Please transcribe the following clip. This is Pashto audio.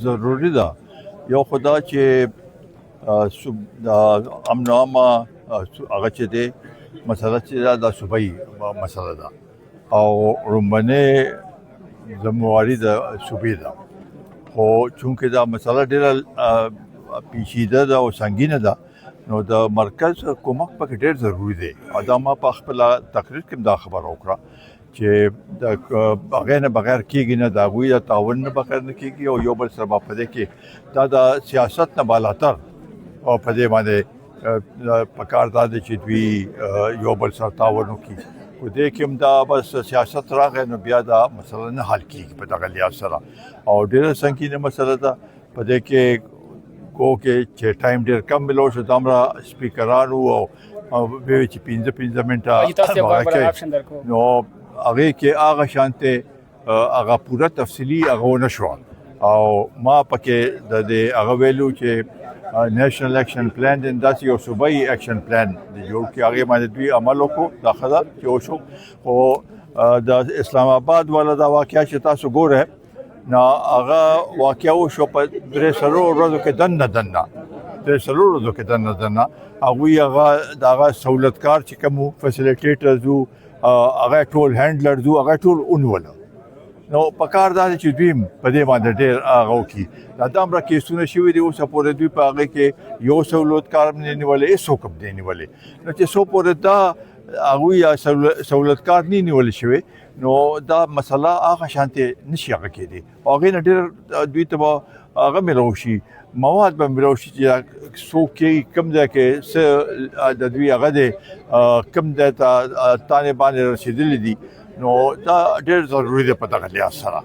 ضروري ده. یو خو دا چې امن و عامه هغه چې دی مسله چې دا د صوبایي مسله ده او لومړنۍ ذمواري د صوبې ده. خو چونکې دا مسله ډېره پیچیده ده او سنګینه ده نو د مرکز کومک پکې ډېر ضروري دی. او دا ما په خپل تقریر کې دا خبره وکړه چې د هغې نه بغیر کېږي نه، د هغوی د تعاون نه بغیر نه کېږي او یو بل سره به په دې کې دا د سیاست نه بالاتر او په دې باندې پکار دا دی چې دوی یو بل سره تعاون وکړي. خو دې کې هم دا بس سیاست راغی نو بیا دا مسله نه حل کېږي په دغه لحاظ سره او ډېره سنګینه مسله ده. په دې کې کو کې چې ټایم ډېر کم ملو شو دومره سپیکرانو او بیا چې 15 منټه نو هغې کې هغه شانتې هغه پوره تفصیلي هغه ونه شوه او ما پکې د دې هغه ویلو چې نیشنل ایکشن پلان دی داسې یو صوبایي ایکشن پلان دی جوړ کړي، هغې باندې دوی عمل وکړو. دا ښه ده چې وشو. خو د اسلام آباد والا دا واقعه چې تاسو ګورئ نو هغه واقعه وشو په 3 ورځو کې دننه 3 ورځو کې دننه هغوی هغه د هغه سهولتکار چې کوم فیسیلیټیټرز وو هغه ټول هینډلرز وو هغه ټول ونیوله. نو پکار دا چې دوی په دې باندې ډېر هغه وکړي. دا دومره کیسونه شوي دي اوسه پورې دوی په هغې کې یو سهولتکار هم نه نیولی، هېڅوک هم نه نیولی. نو چې څو پورې دا هغوی سهولتکار نه نیول شوی نو دا مسله هغه شانتې نشي هغه کېدی او هغې نه ډېر دوی ته به هغه میلاو شي، مواد به میلاو شي چې څوک کوي کوم ځای کې څه د دوی هغه دی کوم ځای ته تانې باندې رسېدلي دي. نو دا ډېر ضروري دی په دغه لحاظ سره.